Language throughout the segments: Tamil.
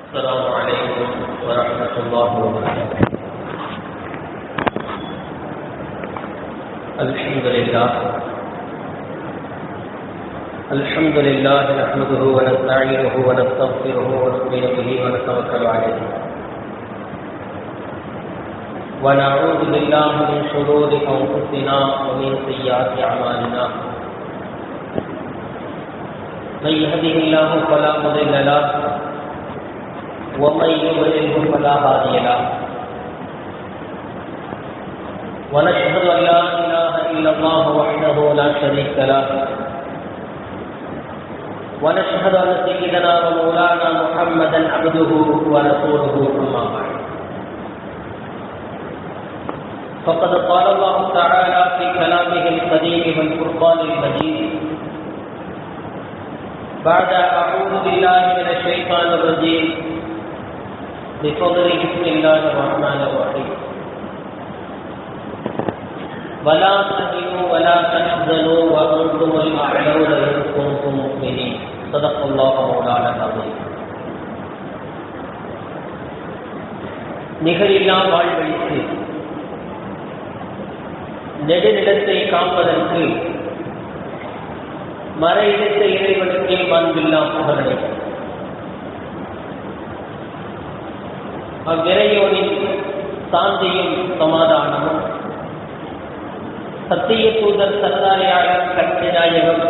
السلام عليكم ورحمة الله وبركاته. الحمد لله نحمده ونستعينه ونستغفره ونؤمن به ونتوكل عليه ونعوذ بالله من شرور أنفسنا ومن سيئات أعمالنا. من يهده الله فلا مضل له ومن يضلله فلا هادي له. ونشهد أن لا إله إلا الله وحده لا شريك له. ونشهد أن سيدنا ومولانا محمدا عبده ورسوله أما بعد. فقد قال الله تعالى في كلامه القديم والفرقان المجيد بعد أعوذ بالله من الشيطان الرجيم بفضل بسم الله الرحمن الرحيم. ولا تهنوا ولا تحزنوا وأنتم الأعلون إن كنتم مؤمنين. صدق الله مولانا العظيم. நிகரில்லா வாழ்வழித்து நெடுநிலத்தை காப்பதற்கு மறையிடத்த இறைவனுக்கே மாண்பில்லாம் புகழை. அவ்விறையோனின் சாந்தியும் சமாதானமும் சத்திய தூதர் சர்தாரியாளர் கட்சிநாயகம்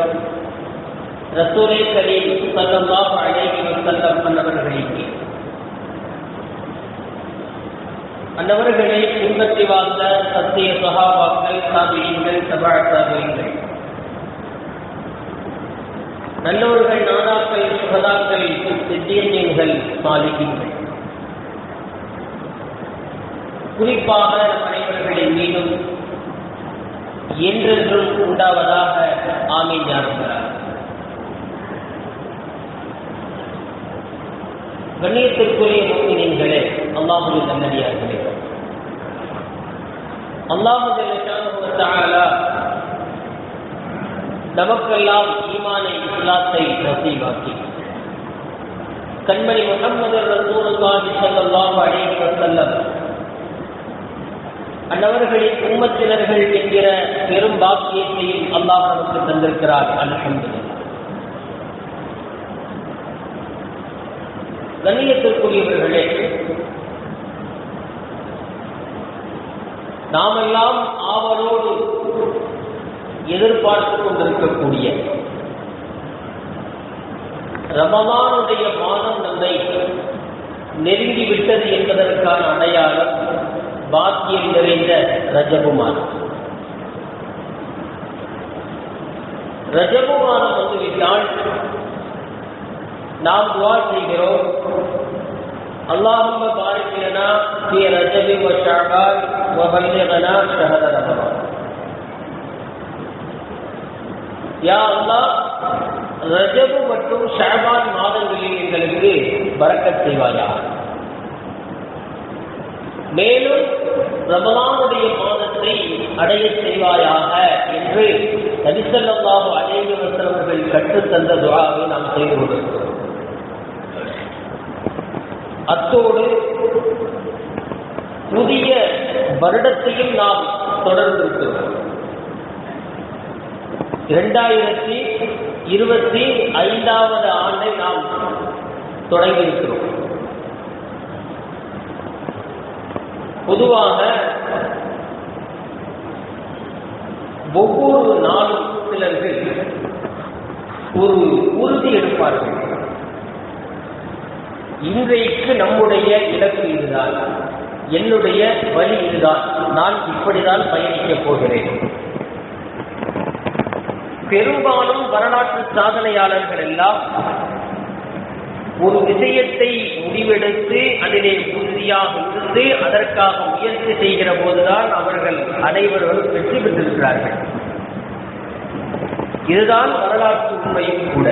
ரசூலே கரீம் ஸல்லல்லாஹு அலைஹி வஸல்லம் அன்னவர்களுக்கு அன்னவர்களை பின்பற்றி வாழ்ந்த சத்திய சஹாபாக்கள் தாபிஈன்கள் தபஅ தாபிஈன்கள் நல்லோர்கள் நாதாக்கள் சுஹதாக்கள் சித்தீன்கள் சாலிஹீன்கள் குறிப்பாக அனைவர்களின் மீதும் என்றென்றும் உண்டாவதாக ஆமீன் யா ரப்பல். கண்ணியத்திற்குரிய முஃமினீன்களே, அல்லாஹ்வுடைய நல்லடியார்களே, அல்லாஹ் ஜல்லல்லாஹு வ தஆலா நமக்கெல்லாம் ஈமானை இஸ்லாத்தை நசீபாக்கி கண்மணி முஹம்மது ரசூலுல்லாஹி ஸல்லல்லாஹு அலைஹி வஸல்லம் அன்னவர்களின் உம்மத்தினர்கள் என்கிற பெரும் பாக்கியத்தையும் அல்லாஹ் நமக்கு தந்திருக்கிறார். அல்ஹம்துலில்லாஹ். கண்ணியத்திற்குரியவர்களே, நாமெல்லாம் ஆவலோடு எதிர்பார்த்துக் கொண்டிருக்கக்கூடிய ரமலானுடைய மாதம் நம்மை நெருங்கிவிட்டது என்பதற்கான அடையாளம் பாக்கியம் நிறைந்த ரஜபு மாதம். ரஜபு மாதம் வந்துவிட்டால் நாம் துஆ செய்கிறோம், அல்லாஹும்ம பாரிக் லனா ஃபீ ரஜபி வ ஷஅபான் வ பல்லிக்னா ஷஹர ரமலான். யா அல்லாஹ், ரஜபு மற்றும் ஷஅபான் மாதங்களில் எங்களுக்கு பரக்கத் செய்வாயாக. மேலும் ரமலானுடைய மாதத்தை அடைய செய்வாயாக என்று நபி ஸல்லல்லாஹு அலைஹி வஸல்லம் அவர்கள் கற்றுத்தந்த துஆவை நாம் செய்து கொண்டிருக்கிறோம். அத்தோடு புதிய வருடத்தையும் நாம் தொடர்ந்திருக்கிறோம். 2025 ஆண்டை நாம் தொடங்கியிருக்கிறோம். பொதுவாக ஒவ்வொரு நாளும் சிலர்கள் ஒரு உறுதி எடுப்பார்கள். இன்றைக்கு நம்முடைய இலக்கு இதுதான், என்னுடைய வழி இதுதான், நான் இப்படிதான் பயணிக்கப் போகிறேன். பெரும்பாலும் வரலாற்று சாதனையாளர்கள் எல்லாம் ஒரு விஷயத்தை முடிவெடுத்து அதிலே உறுதியாக இருந்து அதற்காக முயற்சி செய்கிற போதுதான் அவர்கள் அனைவரும் வெற்றி பெற்றிருக்கிறார்கள். இதுதான் வரலாற்று உண்மையும் கூட.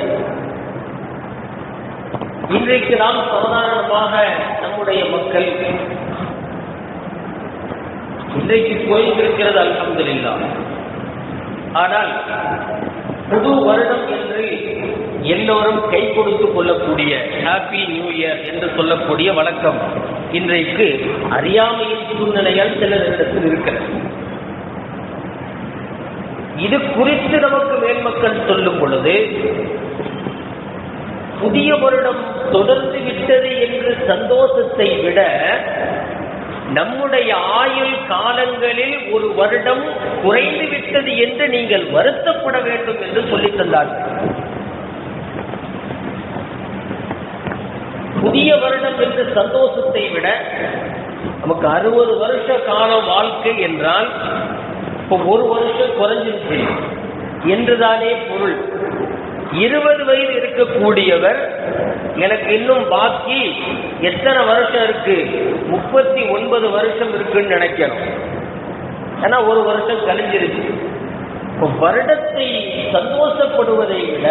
இன்றைக்கு நாம் சாதாரணமாக நம்முடைய மக்கள் இன்றைக்கு போயிருக்கிறது அல்ஹம்துலில்லாஹ். ஆனால் புது வருடம் என்று எல்லோரும் கை கொடுத்து கொள்ளக்கூடிய ஹாப்பி நியூ இயர் என்று சொல்லக்கூடிய வழக்கம் இன்றைக்கு அறியாமையின் சூழ்நிலையால் சிலரிடத்தில் இருக்கிறது. இது குறித்து நமக்கு மேல்மக்கள் சொல்லும் பொழுது, புதிய வருடம் தொடர்ந்து விட்டது என்று சந்தோஷத்தை விட நம்முடைய ஆயுள் காலங்களில் ஒரு வருடம் குறைந்து விட்டது என்று நீங்கள் வருத்தப்பட வேண்டும் என்று சொல்லித் தந்தார்கள். புதிய வருடம் என்ற சந்தோஷத்தை விட நமக்கு 60 வருஷ கால வாழ்க்கை என்றால் இப்போ ஒரு வருஷம் குறைஞ்சிருச்சு என்றுதானே பொருள். 20 வயது இருக்கக்கூடியவர் எனக்கு இன்னும் பாக்கி எத்தனை வருஷம் இருக்கு, 39 வருஷம் இருக்குன்னு நினைக்கணும். ஏன்னா ஒரு வருஷம் கழிஞ்சிருச்சு. இப்போ வருடத்தை சந்தோஷப்படுவதை விட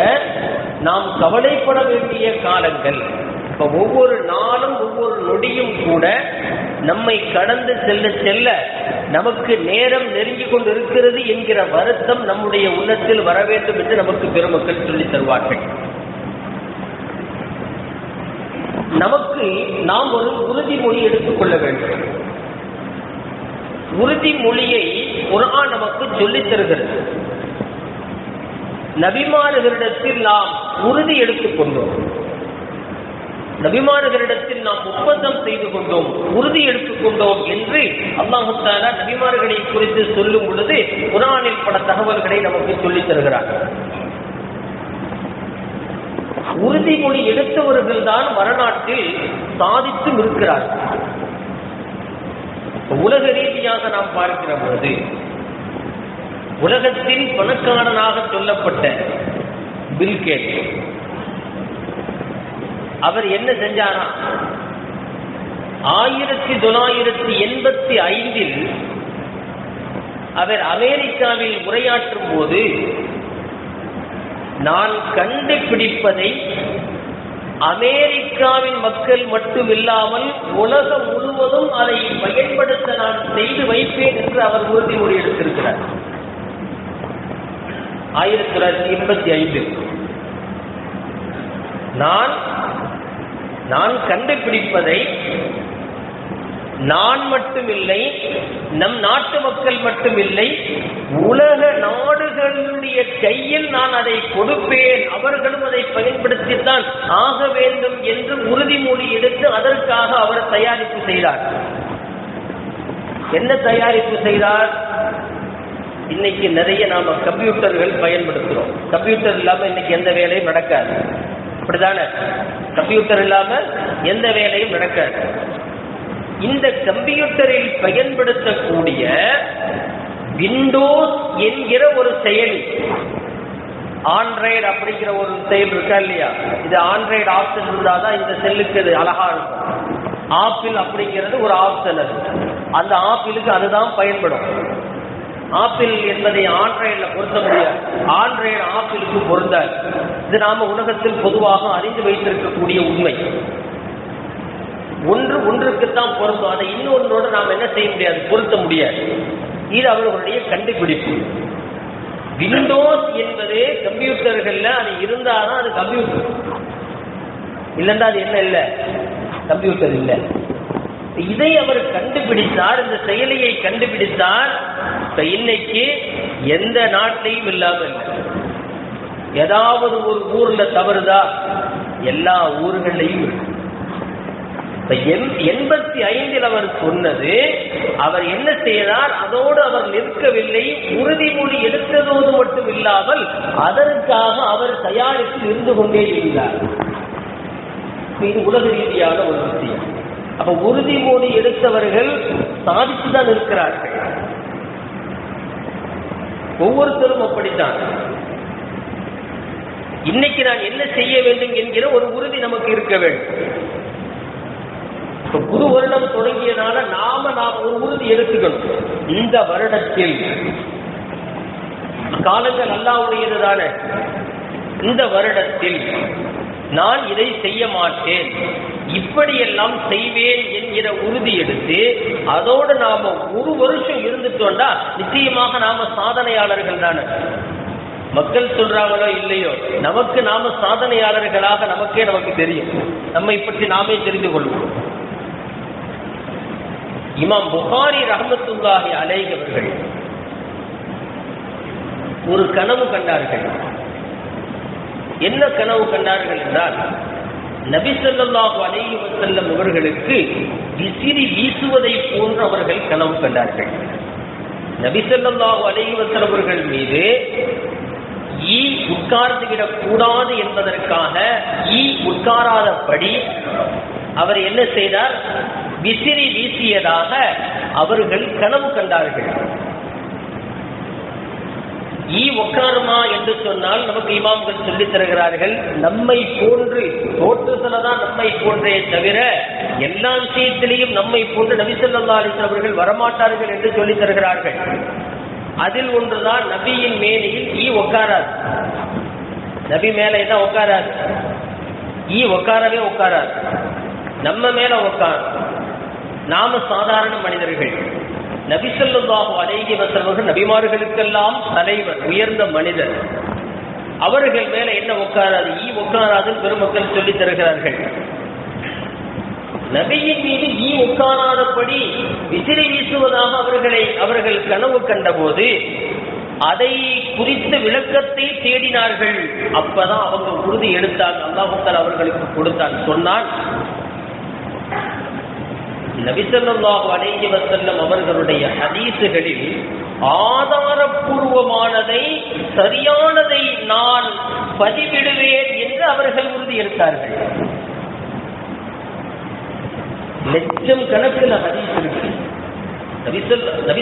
நாம் கவலைப்பட வேண்டிய காலங்கள். இப்போ ஒவ்வொரு நாளும் ஒவ்வொரு நொடியும் கூட நம்மை கடந்து செல்ல செல்ல நமக்கு நேரம் நெருங்கி கொண்டு இருக்கிறது என்கிற வருத்தம் நம்முடைய உள்ளத்தில் வர வேண்டும் என்று நமக்கு பெருமக்கள் சொல்லித் தருவார்கள். நமக்கு நாம் ஒரு உறுதிமொழி எடுத்துக்கொள்ள வேண்டும். உறுதிமொழியை குர்ஆன் நமக்கு சொல்லித் தருகிறது. நபிமார்களிடத்தில் நாம் உறுதி எடுத்துக்கொண்டோம், நபிமார்களிடத்தில் நாம் ஒப்பந்தம் செய்து கொண்டோம், உறுதி எடுத்துக்கொண்டோம் என்று அல்லாஹ் தஆலா நபிமார்களை குறித்து சொல்லும் பொழுது குர்ஆனில் பல தகவல்களை நமக்கு சொல்லித் தருகிறார். உறுதிமொழி எடுத்தவர்கள் தான் வரலாற்றில் சாதித்து இருக்கிறார்கள். உலக ரீதியாக நாம் பார்க்கிற பொழுது உலகத்தின் பணக்காரனாக சொல்லப்பட்ட பில் கேட்ஸ் அவர் என்ன செஞ்சாரா, 1985 அவர் அமெரிக்காவில் உரையாற்றும் போது, நான் கண்டுபிடிப்பதை அமெரிக்காவின் மக்கள் மட்டுமில்லாமல் உலகம் முழுவதும் அதை பயன்படுத்த நான் செய்து வைப்பேன் என்று அவர் உறுதிமொழி எடுத்திருக்கிறார். 1985 நான் கண்டுபிடிப்பதை நான் மட்டுமில்லை, நம் நாட்டு மக்கள் மட்டுமில்லை, உலக நாடுகளுடைய கையில் நான் அதை கொடுப்பேன், அவர்களும் அதை பயன்படுத்தித்தான் ஆக வேண்டும் என்று உறுதிமொழி எடுத்து அதற்காக அவர் தயாரிப்பு செய்தார். என்ன தயாரிப்பு செய்தார்? இன்னைக்கு நிறைய நாம கம்ப்யூட்டர்கள் பயன்படுத்துறோம். கம்ப்யூட்டர் இல்லாம இன்னைக்கு எந்த வேலையும் நடக்காது, அப்படிதானே? கம்ப்யூட்டர் இல்லாம எந்த வேலையும் நடக்காது. இந்த கம்ப்யூட்டரில் பயன்படுத்தக்கூடிய விண்டோஸ் என்கிற ஒரு செயலி, ஆண்ட்ராய்டு அப்படிங்கிற ஒரு செயல் இருக்கா இல்லையா? இது ஆண்ட்ராய்டு ஆப்ஷன் இருந்தாதான் இந்த செல்லுக்கு அது அழகா இருக்கும். ஆப்பிள் அப்படிங்கிறது ஒரு ஆப்ஷன், அது அந்த ஆப்பிளுக்கு அதுதான் பயன்படும். ஆப்பிள் என்பதை ஆண்ட்ராய்டில் பொருத்த முடியாது, ஆண்ட்ராய்டு ஆப்பிளுக்கு பொருந்தாது. இது நாம உலகத்தில் பொதுவாக அறிந்து வைத்திருக்கக்கூடிய உண்மை. ஒன்றுக்குத்தான் பொருந்தும், அதை இன்னொன்றோடு நாம் என்ன செய்ய முடியாது, பொருத்த முடியாது. இது அவர்களுடைய கண்டுபிடிப்பு. விண்டோஸ் என்பது கம்ப்யூட்டர்கள்ல அது இருந்தாதான் அது கம்ப்யூட்டர், இல்லைன்னா அது என்ன இல்லை, கம்ப்யூட்டர் இல்லை. இதை அவர் கண்டுபிடித்தார், இந்த செயலியை கண்டுபிடித்தார். இன்னைக்கு எந்த நாட்டிலையும் இல்லாமல் ஏதாவது ஒரு ஊர்ல தவறுதா, எல்லா ஊர்களையும் இருக்கு. 85 அவர் சொன்னது, அவர் என்ன செய்தார், அதோடு அவர் நிற்கவில்லை, உறுதிமொழி எடுத்ததோடு மட்டும் இல்லாமல் அதற்காக அவர் தயாரிப்பில் இருந்து கொண்டே இருந்தார். இது உலக ரீதியான ஒரு விஷயம். அப்ப உறுதிமொழி எடுத்தவர்கள் சாதித்துதான் இருக்கிறார்கள். ஒவ்வொருத்தரும் அப்படித்தான். இன்னைக்கு நான் என்ன செய்ய வேண்டும் என்கிற ஒரு உறுதி நமக்கு இருக்க வேண்டும். புது வருடம் தொடங்கியனால நாம் ஒரு உறுதி எடுத்துக்கணும். இந்த வருடத்தில் காலங்கள் அல்லாஹ்வுடையதுதான, இந்த வருடத்தில் நான் இதை செய்ய மாட்டேன், இப்படியெல்லாம் செய்வேன் என்கிற உறுதி எடுத்து அதோடு நாம ஒரு வருஷம் இருந்துட்டோம்னா நிச்சயமாக நாம சாதனையாளர்கள் தானே. மக்கள் சொல்றாங்களோ இல்லையோ, நமக்கு நாம சாதனையாளர்களாக நமக்கு தெரியும். நம்மை பற்றி நாமே தெரிந்து கொள்வோம். இமாம் புகாரி ரஹ்மத்துல்லாஹி அலைஹி அவர்கள் ஒரு கனவு கண்டார்கள். என்ன கனவு கண்டார்கள் என்றால், நபி ஸல்லல்லாஹு அலைஹி வஸல்லம் அவர்களுக்கு விசிறி வீசுவதை போன்று அவர்கள் கனவு கண்டார்கள். நபி ஸல்லல்லாஹு அலைஹி வஸல்லம் அவர்கள் மீது ஈ உட்கார்ந்து விடக்கூடாது என்பதற்காக ஈ உட்காராதபடி அவர் என்ன செய்தார்? விசிறி வீசியதாக அவர்கள் கனவு கண்டார்கள். ஈ உட்காருமா என்று சொன்னால் நமக்கு இமாம்கள் சொல்லித் தருகிறார்கள், நம்மை போன்று தோற்றுதல்தான் நம்மை போன்றே தவிர எல்லா விஷயத்திலையும் நம்மை போன்று நபி ஸல்லல்லாஹு அலைஹி வஸல்லம் அவர்கள் வரமாட்டார்கள் என்று சொல்லித் தருகிறார்கள். அதில் ஒன்றுதான், நபியின் மேலையில் ஈ உட்காராது. நபி மேலே தான் உட்காராது, ஈ உட்காரவே உட்காராது. நம்ம மேல உட்காரும். நாம சாதாரண மனிதர்கள். நபி ஸல்லல்லாஹு அலைஹி வஸல்லம் நபிமார்களுக்கெல்லாம் தலைவர், உயர்ந்த மனிதர். அவர்கள் மேல என்ன உட்காராது? ஈ உட்காராதுன்னு பெருமக்கள் சொல்லித் தருகிறார்கள். நபியின் மீது ஈ உட்காராதபடி விசிறி வீசுவதாக அவர்கள் கனவு கண்டபோது அதை குறித்த விளக்கத்தை தேடினார்கள். அப்பதான் அவங்க உறுதி எடுத்தாங்க. அல்லாஹ் தஆலா அவர்களுக்கு கொடுத்தான். சொன்னான், நபி ஸல்லல்லாஹு அலைஹி வஸல்லம் அவர்களுடைய ஹதீஸுகளில் ஆதாரபூர்வமானதை, சரியானதை நான் பதிவிடுவேன் என்று அவர்கள் உறுதி எடுத்தார்கள். லட்சம் கணக்கில் ஹதீஸ் இருக்கு. நபி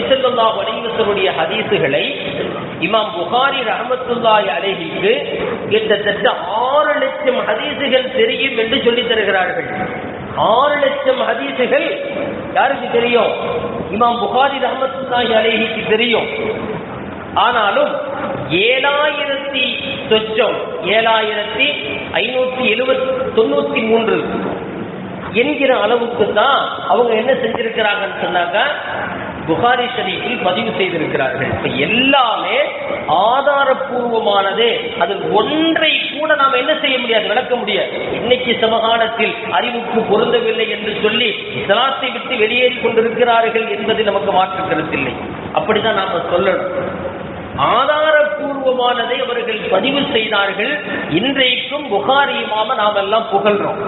ஸல்லல்லாஹு அலைஹி வஸல்லம் ஹதீஸுகளை இமாம் புகாரி ரஹ்மத்துல்லாஹி அலைஹிக்கு கிட்டத்தட்ட 6 லட்சம் ஹதீஸுகள் தெரியும் என்று சொல்லித் தருகிறார்கள். 6 லட்சம் ஹதீஸுகள் யாருக்கு தெரியும்? இமாம் புகாரி ரஹ்மத்துல்லாஹி அலைஹிக்கு தெரியும். ஆனாலும் 7593 என்கிற அளவுக்கு தான் அவங்க என்ன செஞ்சிருக்கிறாங்கன்னு சொன்னாக்க புகாரி ஷரீஃபில் பதிவு செய்திருக்கிறார்கள். இப்ப எல்லாமே ஆதாரபூர்வமானது. அதில் ஒன்றை கூட நாம் என்ன செய்ய முடியாது, விளக்க முடியாது. இன்னைக்கு சமகாலத்தில் அறிவுக்கு பொருந்தவில்லை என்று சொல்லி இஸ்லாத்தை விட்டு வெளியேறி கொண்டிருக்கிறார்கள் என்பது நமக்கு மாற்று கருத்தில்லை. அப்படிதான் நாம சொல்லணும். ஆதாரபூர்வமானதை அவர்கள் பதிவு செய்தார்கள். இன்றைக்கும் புகாரி இமாம நாம் எல்லாம் புகழ்றோம்.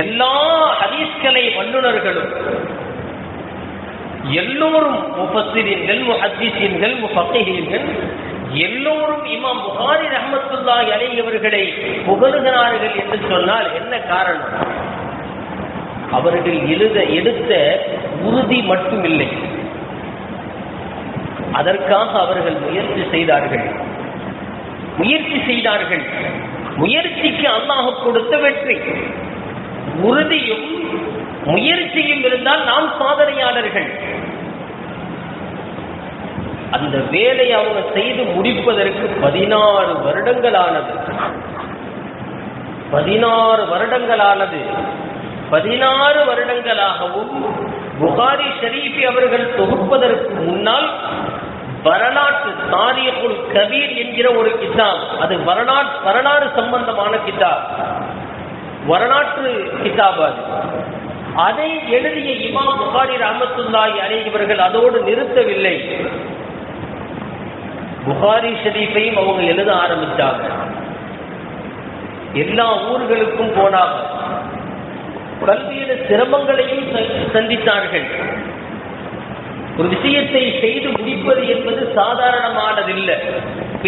எல்லா ஹதீஸ்களை வல்லுநர்களும் எல்லோரும், முஃபஸ்ஸிரீன்கள், முஹத்திஸீன்கள், முஃபக்கிஹீன்கள் எல்லோரும் இமாம் புகாரி ரஹ்மத்துல்லாஹி அலைஹி அவர்களை புகழுகிறார்கள் என்று சொன்னால் என்ன காரணம்? அவர்கள் எடுத்த உறுதி மட்டுமில்லை, அதற்காக அவர்கள் முயற்சி செய்தார்கள். முயற்சிக்கு அல்லாஹ் கொடுத்த வெற்றி. உறுதியும் முயற்சியும் இருந்தால் நாம் சாதனையாளர்கள். அந்த வேலையை அவங்க செய்து முடிப்பதற்கு 16 வருடங்களானது. 16 வருடங்களாகவும் புகாரி ஷரீஃபை அவர்கள் தொகுப்பதற்கு முன்னால் வரலாற்று தாரீகுல் கபீர் என்கிற ஒரு கிதாப், அது வரலாறு சம்பந்தமான கிதாப், வரலாற்று கிதாப். அதை எழுதிய இமாம் புகாரி ரஹ்மத்துல்லாஹி அலைஹி அவர்கள் அதோடு நிறுத்தவில்லை. புகாரி ஷரீஃபையும் அவங்க எழுத ஆரம்பித்தாங்க. எல்லா ஊர்களுக்கும் போனாங்க. பல்வேறு சிரமங்களையும் சந்தித்தார்கள். ஒரு விஷயத்தை செய்து முடிப்பது என்பது சாதாரணமானதில்லை.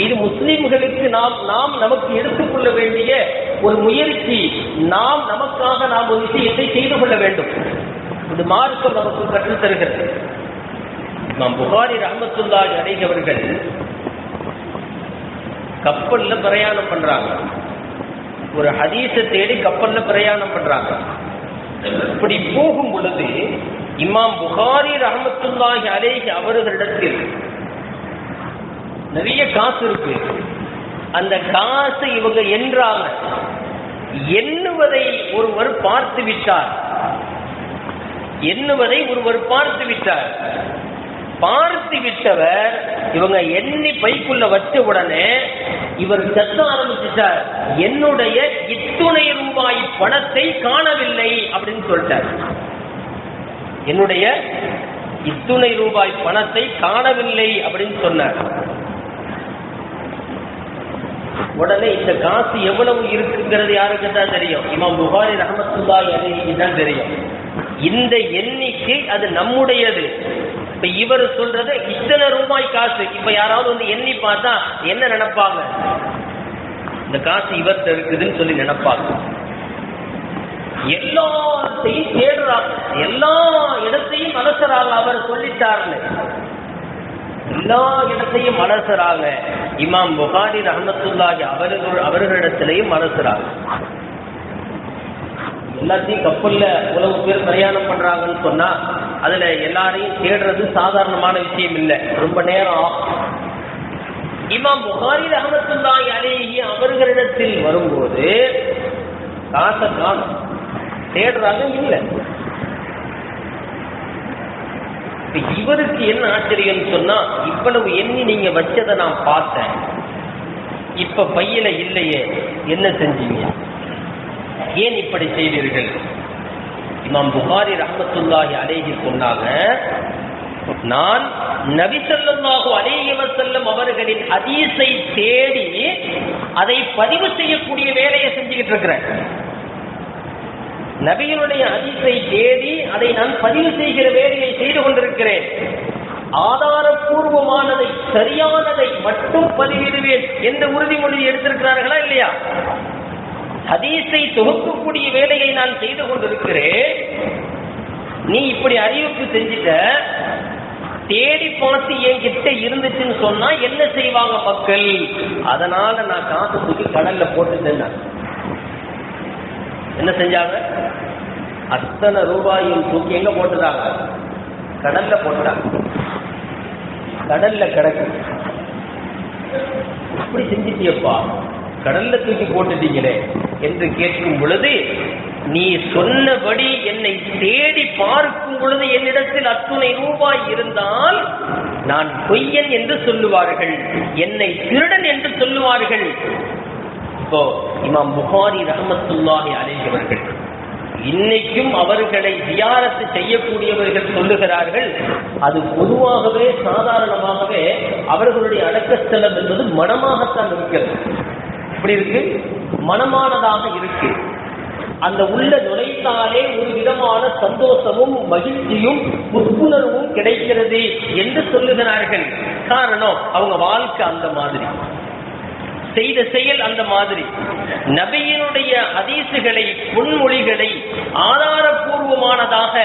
இது முஸ்லிம்களுக்கு நாம் நமக்கு எடுத்துக்கொள்ள வேண்டிய ஒரு முயற்சி. நமக்காக நாம் ஒரு விஷயத்தை செய்து கொள்ள வேண்டும். இது மார்க்கம் நமக்கு கற்றுத் தருகிறது. நாம் புகாரி ரஹ்மத்துல்லாஹி அலைஹி அவர்கள் கப்பல்ல பிரயாணம் பண்றாங்க. ஒரு ஹதீஸை தேடி கப்பல்ல பிரயாணம் பண்றாங்க. இப்படி போகும் பொழுது இமாம் புகாரி ரஹ்மத்துல்லாஹி அலைஹி அவர்களிடத்தில் நிறைய காசு இருக்கு. அந்த காசு இவங்க எண்ணுவதை ஒருவர் பார்த்து விட்டார். பார்த்து விட்டவர் இவங்க எண்ணி பைக்குள்ள வச்ச உடனே இவர் கத்த ஆரம்பிச்சுட்டார், என்னுடைய இத்துணை ரூபாய் பணத்தை காணவில்லை அப்படின்னு சொல்லிட்டார். என்னுடைய இத்துணை ரூபாய் பணத்தை காணவில்லை அப்படின்னு சொன்னார். உடனே இந்த காசு எவ்வளவு இருக்குங்கிறது யாருக்கு தான் தெரியும்? இமாம் புகாரி ரஹ்மத்துல்லாஹி அலைஹி தான் தெரியும். இந்த எண்ணிக்கை அது நம்முடையது. இப்ப இவர் சொல்றது இத்தனை ரூபாய் காசு. இப்ப யாராவது வந்து எண்ணி பார்த்தா என்ன நினைப்பாங்க? இந்த காசு இவர்கிட்ட இருக்குதுன்னு சொல்லி நினைப்பாங்க. எல்லாத்தையும் தேடுறாங்க, எல்லா இடத்தையும் அலசறாங்க. அவர் சொல்லிட்டார்னு எல்லா இடத்தையும் அலசறாங்க. இமாம் புகாரி ரஹ்மத்துல்லாஹி அவர்களிடத்திலையும் அலசறாங்க. எல்லாத்தையும் கப்பல்ல உலக பேர் பிரயாணம் பண்றாங்கன்னு சொன்னா அதுல எல்லாரையும் தேடுறது சாதாரணமான விஷயம் இல்லை, ரொம்ப நேரம் ஆகும். இமாம் புகாரி ரஹ்மத்துல்லாஹி அலைஹி அவர்களிடத்தில் வரும்போது காசை காணும், தேடுறாங்க இல்லை. இவருக்கு என்ன ஆச்சரியம் சொன்னா, இவ்வளவு எண்ணி நீங்க வச்சதை நான் பார்த்தேன், இப்ப பையில இல்லையே, என்ன செஞ்சீங்க, ஏன் இப்படி செய்தீர்கள்? இமாம் புகாரி ரஹ்மத்துல்லாஹி அலைஹி சொன்னாங்க, நான் நபி ஸல்லல்லாஹு அலைஹி வஸல்லம் அவர்களின் ஹதீஸை தேடி அதை பதிவு செய்யக்கூடிய வேலையை செஞ்சுக்கிட்டு இருக்கிறேன். நபியினுடைய ஹதீஸை தேடி அதை நான் பதிவு செய்கிற வேலையை செய்து கொண்டிருக்கிறேன். ஆதாரபூர்வமானதை சரியானதை மட்டும் பதிவிடுவேன் என்ற உறுதிமொழி எடுத்திருக்கிறார்களா இல்லையா? ஹதீஸை தொகுக்கக்கூடிய வேலையை நான் செய்து கொண்டிருக்கிறேன். நீ இப்படி அறிவிப்பு செஞ்சுட்ட, தேடி பார்த்து என்கிட்ட இருந்துச்சுன்னு சொன்னா என்ன செய்வாங்க மக்கள்? அதனால நான் காசு தூக்கி கடல்ல போட்டுட்டேன். என்ன செஞ்சாங்க? அத்தனை ரூபாயும் தூக்கி எங்க போட்டுறாங்க? கடல்ல போட்டாங்க. கடல்ல கிடக்கு. இப்படி செஞ்சிட்டியப்பா, கடல்ல தூக்கி போட்டுட்டீங்களே என்று கேட்கும் பொழுது, நீ சொன்னபடி என்னை தேடி பார்க்கும் பொழுது என்னிடத்தில் அத்துணை ரூபாய் இருந்தால் நான் பொய்யன் என்று சொல்லுவார்கள், என்னை திருடன் என்று சொல்லுவார்கள். இப்போ இமாம் புகாரி ரஹ்மத்துல்லாஹி அலைஹி அவர்கள் இன்னைக்கும் அவர்களை ஜியாரத்து செய்யக்கூடியவர்கள் சொல்லுகிறார்கள், அது பொதுவாகவே சாதாரணமாகவே அவர்களுடைய அடக்கஸ்தலம் என்பது மனமாகத்தான் இருக்கிறது. இப்படி இருக்கு, மனமானதாக இருக்கு. அந்த உள்ள நுழைத்தாலே ஒரு விதமான சந்தோஷமும் மகிழ்ச்சியும் புத்துணர்வும் கிடைக்கிறது என்று சொல்லுகிறார்கள். காரணம், அவங்க வாழ்க்கை அந்த மாதிரி, செய்த செயல் அந்த மாதிரி. நபியினுடைய ஹதீசுகளை, பொன்மொழிகளை ஆதாரபூர்வமானதாக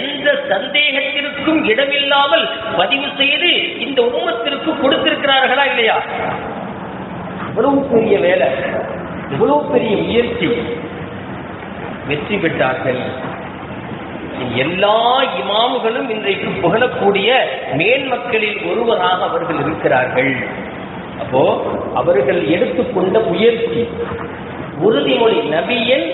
எந்த சந்தேகத்திற்கும் இடமில்லாமல் பதிவு செய்து இந்த உம்மத்திற்கு கொடுத்திருக்கிறார்களா இல்லையா? இவ்வளவு பெரிய வேலை, இவ்வளவு பெரிய முயற்சி, வெற்றி பெற்றார்கள். எல்லா இமாம்களும் இன்றைக்கு புகழக்கூடிய மேன்மக்களில் ஒருவராக அவர்கள் இருக்கிறார்கள். அப்போ அவர்கள் எடுத்துக்கொண்ட முயற்சி, உறுதிமொழி, நபியின்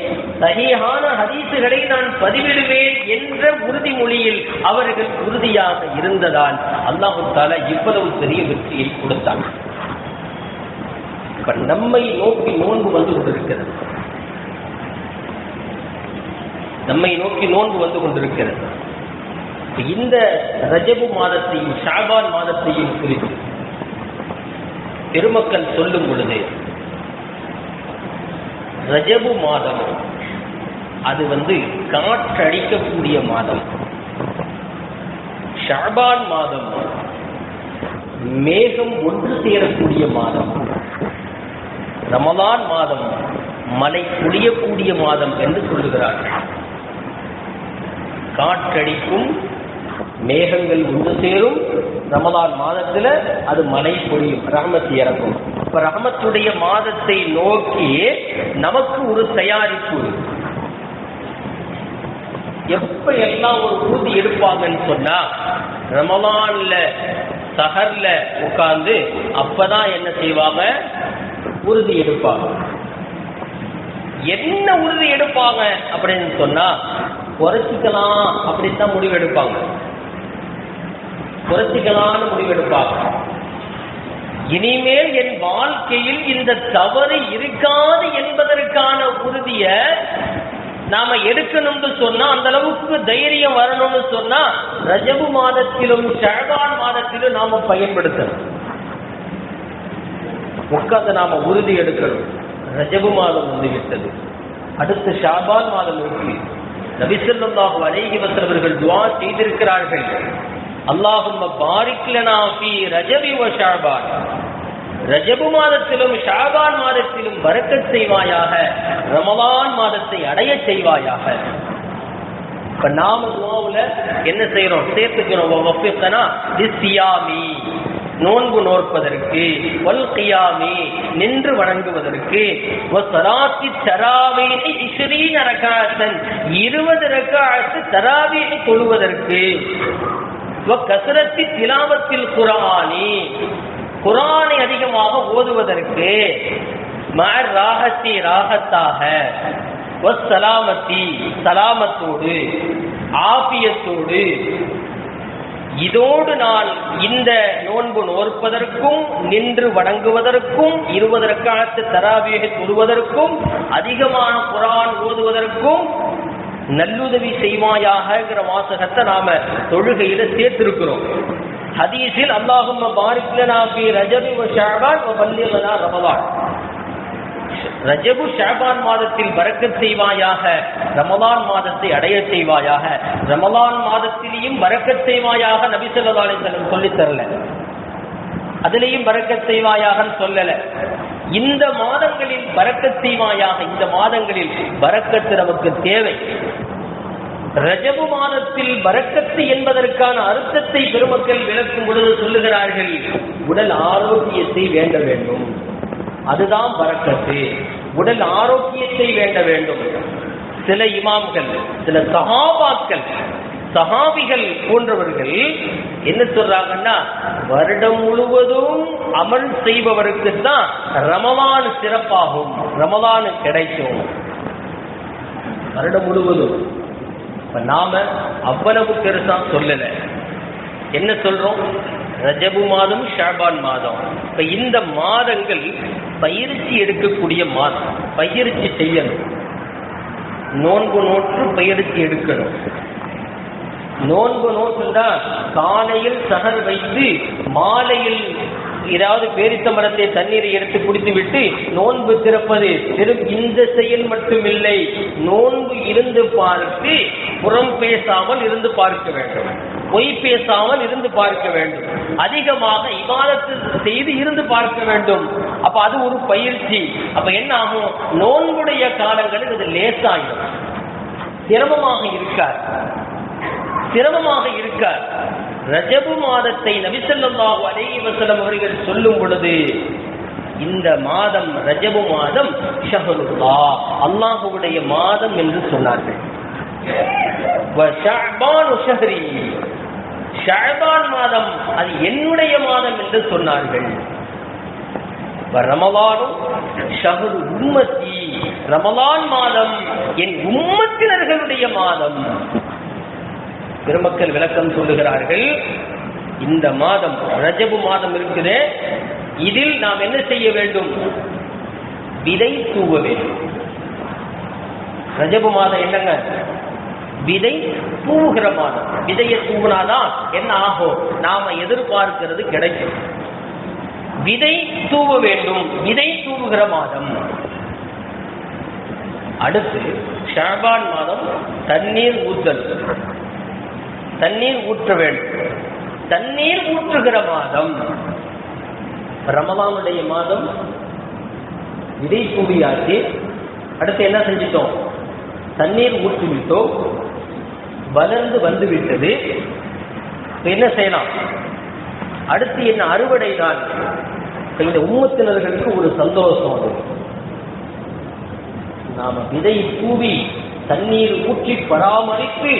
சஹீஹான ஹதீசுகளை நான் பதிவிடுவேன் என்ற உறுதிமொழியில் அவர்கள் உறுதியாக இருந்ததால் அல்லாஹ் தஆலா இவ்வளவு பெரிய வெற்றியை கொடுத்தார். இப்ப நம்மை நோக்கி நோன்பு வந்து கொண்டிருக்கிறது, நம்மை நோக்கி நோன்பு வந்து கொண்டிருக்கிறது. இந்த ரஜபு மாதத்தையும் ஷாபான் மாதத்தையும் குறித்து பெருமக்கள் சொல்லும் பொழுது, ரஜபு மாதம் அது காற்றடிக்கக்கூடிய மாதம், ஷாபான் மாதம் மேகம் ஒன்று சேரக்கூடிய மாதம், ரமலான் மாதம் மழை பொழியக்கூடிய மாதம் என்று சொல்லுகிறார்கள். காற்றடிக்கும், மேகங்கள் ஒன்று சேரும், ரமலான் மாதத்துல அது மழை பொழியும், ரஹமத் இறங்கும். இப்ப ரஹமத்துடைய மாதத்தை நோக்கி நமக்கு ஒரு தயாரிப்பு. எப்ப எல்லாம் ஒரு உறுதி எடுப்பாங்கன்னு சொன்னா, ரமலான்ல சஹர்ல உட்கார்ந்து அப்பதான் என்ன செய்வாங்க? உறுதி எடுப்பாங்க. என்ன உறுதி எடுப்பாங்க அப்படின்னு சொன்னா, குறைச்சிக்கலாம் அப்படித்தான் முடிவு எடுப்பாங்க. குறைச்சிக்கலான முடிவெடுப்பாங்க. இனிமேல் என் வாழ்க்கையில் இந்த தவறு இருக்காது என்பதற்கான உறுதிய நாம எடுக்கணும்னு சொன்னா, அந்த அளவுக்கு தைரியம் வரணும்னு சொன்னா ரஜபு மாதத்திலும் ஷஅபான் மாதத்திலும் நாம பயன்படுத்தணும். உட்கார்ந்து நாம உறுதி எடுக்கணும். ரஜபு மாதம் வந்துவிட்டது, அடுத்து ஷஅபான் மாதம் இருக்கு. நபி ஸல்லல்லாஹு அலைஹி வஸல்லம் அவர்கள் துஆ செய்திருக்கிறார்கள், அல்லாஹும்ம பாரிக் லனா ஃபீ ரஜபி வ ஷஅபான். ரஜபு மாதத்திலும் ஷஅபான் மாதத்திலும் பரக்கத் செய்வாயாக, ரமலான் மாதத்தை அடைய செய்வாயாக. இப்ப நாம துஆவுல என்ன செய்யறோம்? சேர்த்துக்கிறோம். வஃபிக்னா லிஸ்ஸியாமி, நோன்பு நோற்பதற்கு, வல் கியாமி, நின்று வணங்குவதற்கு, வ ஸலாத்தி தராவீஹ் 20 ரக்அத்தன், 20 ரக்அத் தராவீஹ் தொழுவதற்கு, வ கஸ்ரத்தி திலாவத்தில் குர்ஆனி, குர்ஆனை அதிகமாக ஓதுவதற்கு, மஅர் ராஹத்தி, ராஹத்தாக, வ ஸலாமத்தி, ஸலாமத்தோடு, ஆஃபியத்தோடு. இதோடு நான் இந்த நோன்பு நோற்பதற்கும், நின்று வணங்குவதற்கும், 20 ரக்அத் தராவீஹ் தொழுவதற்கும், அதிகமான குர்ஆன் ஓதுவதற்கும் நல்லுதவி செய்வாயாகங்கிற வாசகத்தை நாம தொழுகையில சேர்த்திருக்கிறோம். ஹதீஸில் அல்லாஹும்ம பாரிக் லனா ஃபீ ரஜபி வ ஷஅபான் வ பல்லிக்னா ரமலான், ரஜபு ஷஅபான் மாதத்தில் பரக்கத் செய்வாயாக, ரமலான் மாதத்தை அடைய செய்வாயாக. ரமலான் மாதத்திலேயும் பரக்கத் செய்வாயாக நபி ஸல்லல்லாஹு அலைஹி வஸல்லம் சொல்லித் தரல, அதிலேயும் பரக்கத் செய்வாயாகன்னு சொல்லல. இந்த மாதங்களில் பரக்கத் செய்வாயாக, இந்த மாதங்களில் பரக்கத்து நமக்கு தேவை. ரஜபு மாதத்தில் பரக்கத்து என்பதற்கான அர்த்தத்தை பெருமக்கள் விளக்கும் பொழுது சொல்லுகிறார்கள், உடல் ஆரோக்கியத்தை வேண்ட வேண்டும், அதுதான் பரக்கத்து. உடல் ஆரோக்கியத்தை வேண்ட வேண்டும். சில இமாம்கள், சில சஹாபாக்கள், சஹாபிகள் போன்றவர்கள் என்ன சொல்றாங்கன்னா, வருடம் முழுவதும் அமல் செய்பவருக்கு தான் ரமலான் சிறப்பாகும், ரமலான் கிடைக்கும். வருடம் முழுவதும். நாம அவ்வளவு பெருசா சொல்லல. என்ன சொல்றோம்? ரஜபு மாதம், ஷஅபான் மாதம். இப்ப இந்த மாதங்கள் பயிற்சி எடுக்கக்கூடிய மாதம். பயிற்சி செய்யணும். நோன்பு நோற்று பயிற்சி எடுக்கணும். நோன்பு நோற்றுண்டா காலையில் சஹர் வைத்து மாலையில் ஏதாவது பேரித்த மரத்தை தண்ணீரை எடுத்து குடித்து விட்டு நோன்பு திறப்பது இந்த செயல் மட்டுமில்லை. நோன்பு இருந்து பார்த்து புறம் பேசாமல் இருந்து பார்க்க வேண்டும், பொய் பேசாமல் இருந்து பார்க்க வேண்டும், அதிகமாக இபாதத்து செய்து இருந்து பார்க்க வேண்டும். அப்ப அது ஒரு பயிற்சி. அப்ப என்ன ஆகும்? நோன்புடைய காலங்களில் இது லேசாயிடும், சிரமமாக இருக்கார், சிரமமாக இருக்கார். ரஜபு மாதத்தை நபி ஸல்லல்லாஹு அலைஹி வஸல்லம் அவர்கள் சொல்லும் பொழுது, இந்த மாதம் ரஜபு மாதம் ஷஹ்ருல்லாஹ், அல்லாஹ்வுடைய மாதம் என்று சொன்னார்கள். வ ஷஅபான் ஷஹ்ரி, ஷஅபான் மாதம் அது என்னுடைய மாதம் என்று சொன்னார்கள். வ ரமலானும் ஷஹ்ரு உம்மத்தி, ரமலான் மாதம் என் உம்மத்தினர்களுடைய மாதம். பெருமக்கள் விளக்கம் சொல்லுகிறார்கள், இந்த மாதம் ரஜபு மாதம் இருக்குது, இதில் நாம் என்ன செய்ய வேண்டும்? விதை தூவ வேண்டும். ரஜபு மாதம் என்னங்க? விதை தூவுகிற மாதம். விதையை தூவினாதான் என்ன ஆகும்? நாம எதிர்பார்க்கிறது கிடைக்கும். விதை தூவ வேண்டும், விதை தூவுகிற மாதம். அடுத்து ஷஅபான் மாதம் தண்ணீர் ஊற்றல், தண்ணீர் ஊற்ற வேண்டும், தண்ணீர் ஊற்றுகிற மாதம். ரமலானுடைய மாதம் விதை தூவியாச்சு, அடுத்து என்ன செஞ்சிட்டோம்? தண்ணீர் ஊற்றிவிட்டோம், வளர்ந்து வந்து விட்டது. என்ன செய்யலாம்? அடுத்து என்ன? அறுவடை தான். இந்த உம்மத்தினர்களுக்கு ஒரு சந்தோஷம். அது நாம விதை தூவி தண்ணீர் ஊற்றி பராமரித்து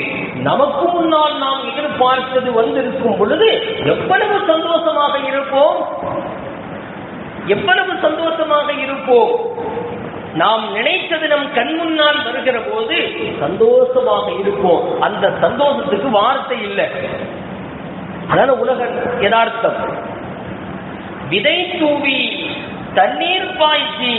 நமக்கு முன்னால் நாம் எதிர்பார்த்தது வந்திருக்கும் பொழுது எவ்வளவு சந்தோஷமாக இருப்போம், எவ்வளவு சந்தோஷமாக இருப்போம். நாம் நினைத்தது நம் கண் முன்னால் வருகிற போது சந்தோஷமாக இருப்போம். அந்த சந்தோஷத்துக்கு வார்த்தை இல்லை. அதான உலக யதார்த்தம். விதை தூவி தண்ணீர் பாய்ச்சி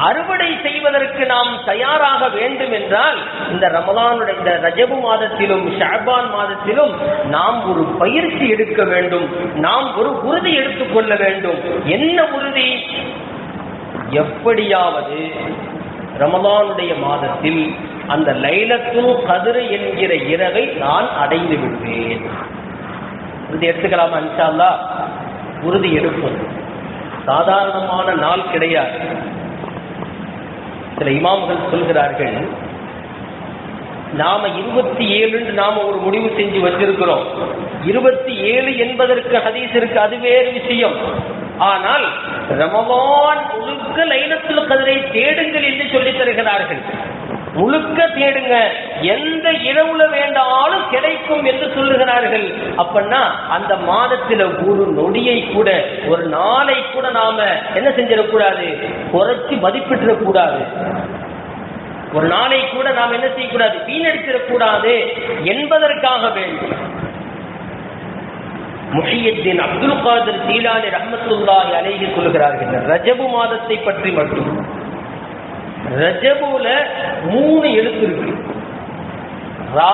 அறுவடை செய்வதற்கு நாம் தயாராக வேண்டும் என்றால் இந்த ரமலானுடைய இந்த ரஜபு மாதத்திலும் ஷஅபான் மாதத்திலும் நாம் ஒரு பயிற்சி எடுக்க வேண்டும். நாம் ஒரு உறுதி எடுத்துக்கொள்ள வேண்டும். என்ன உறுதி? எப்படியாவது ரமலானுடைய மாதத்தில் அந்த லைலத்துல் கத்ர் என்கிற இரவை நான் அடைந்து விடுவேன். உறுதி எடுத்துக்கலாமா? இன்ஷா அல்லாஹ் உறுதி எடுப்போம். சாதாரணமான நாள் கிடையாது. சில இமாம்கள் சொல்கிறார்கள், நாம 27 நாம ஒரு முடிவு செஞ்சு வச்சிருக்கிறோம். 27 என்பதற்கு ஹதீஸ் இருக்கு, அது வேறு விஷயம். ஆனால் ரமலான் முழுக்க லைலத்துல் கத்ரை தேடுங்கள் என்று சொல்லித் தருகிறார்கள். முழுக்க தேடுங்க, எந்த இரவுல வேண்டாலும் கிடைக்கும் என்று சொல்லுகிறார்கள். அப்படின்னா அந்த மாதத்துல ஒரு நொடியை கூட, ஒரு நாளை கூட நாம என்ன செஞ்சிடக்கூடாது, குறைச்சி மதிப்பிடக்கூடாது. ஒரு நாளை கூட நாம் என்ன செய்யக்கூடாது, வீணடிச்சிடக்கூடாது என்பதற்காக வேண்டும். முஹியுத்தீன் அப்துல் காதிர் ஜீலானி ரஹ்மத்துல்லாஹி அலைஹி சொல்கிறார்கள், ரஜபு மாதத்தை பற்றி மட்டும். ரஜபுல 3 எழுத்து இருக்கு. ரா,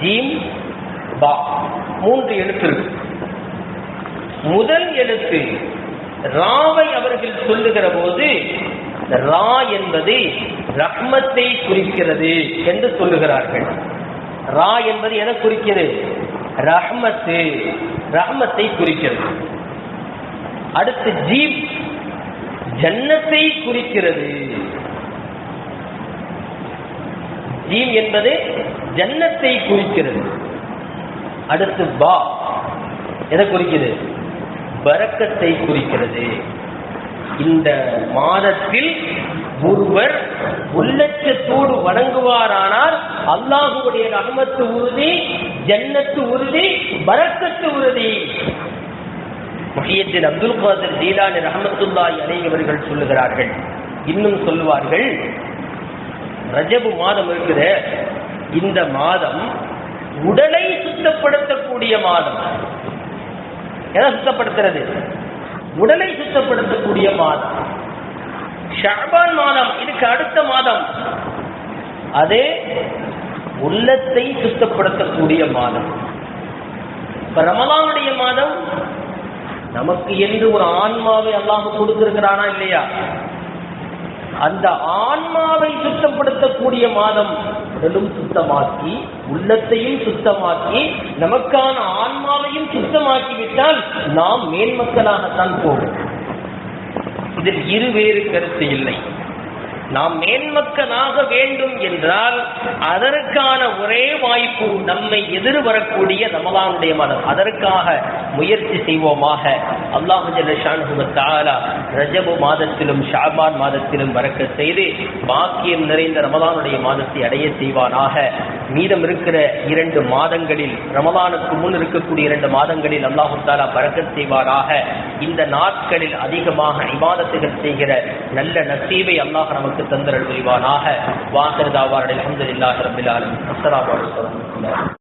ஜீம், பா, 3 எழுத்து இருக்கு. முதல் எழுத்து ராவை அவர்கள் சொல்லுகிற போது ரா என்பது ரஹ்மத்தை குறிக்கிறது என்று சொல்லுகிறார்கள். ரா என்பது எதை குறிக்கிறது? ரஹ்மத்து, ரஹ்மத்தை குறிக்கிறது. அடுத்து ஜீம் ஜன்னத்தை குறிக்கிறது. ஜீம் என்பது ஜன்னத்தை குறிக்கிறது. அடுத்து பா எதை குறிக்கிறது? பரக்கத்தை குறிக்கிறது. இந்த மாதத்தில் ஒருவர் உள்ளச்சத்தோடு வணங்குவாரானால் அல்லாஹ்வுடைய ரஹ்மத்து உறுதி, ஜன்னத்து உறுதி, பரக்கத்து உறுதி. முஹியுத்தீன் அப்துல் காதிர் ஜீலானி ரஹ்மத்துல்லாஹி அலைஹி அவர்கள் சொல்லுகிறார்கள், இன்னும் சொல்லுவார்கள், ரஜபு மாதம் இருக்கிற இந்த மாதம் உடலை சுத்தப்படுத்தக்கூடிய மாதம். எதை சுத்தப்படுத்துறது? உடலை சுத்தப்படுத்தக்கூடிய மாதம். ஷஅபான் மாதம் இதுக்கு அடுத்த மாதம், அதே உள்ளத்தை சுத்தப்படுத்தக்கூடிய மாதம். இப்ப ரமலானுடைய மாதம் நமக்கு என்று ஒரு ஆன்மாவை அல்லாஹ் கொடுத்திருக்கிறானா இல்லையா? அந்த ஆன்மாவை சுத்தப்படுத்தக்கூடிய மாதம். உடலும் சுத்தமாக்கி, உள்ளத்தையும் சுத்தமாக்கி, நமக்கான ஆன்மாவையும் சுத்தமாக்கி விட்டால் நாம் மேன்மக்களாகத்தான் போவோம். இதில் இருவேறு கருத்து இல்லை. நாம் மேன்மக்களாக வேண்டும் என்றால் அதற்கான ஒரே வாய்ப்பு நம்மை எதிர் வரக்கூடிய ரமலானுடைய மாதம். அதற்காக முயற்சி செய்வோமாக. அல்லாஹ் ஜல்ல ஷானுஹு வ தஆலா ரஜபு மாதத்திலும் ஷஅபான் மாதத்திலும் பரக்கத் செய்து பாக்கியம் நிறைந்த ரமலானுடைய மாதத்தை அடைய செய்வானாக. மீதம் இருக்கிற 2 மாதங்களில், ரமலானுக்கு முன் இருக்கக்கூடிய 2 மாதங்களில் அல்லாஹ் தஆலா பரக்கத் செய்வானாக. இந்த நாட்களில் அதிகமாக இபாதத்துகள் செய்கிற நல்ல நசீபை அல்லாஹ் நமக்கு தந்தரல் புரிவானாக. வாஹிர் தாவார் அல்ஹம்துலில்லாஹி ரப்பில் ஆலமீன். அஸ்ஸலாமு அலைக்கும்.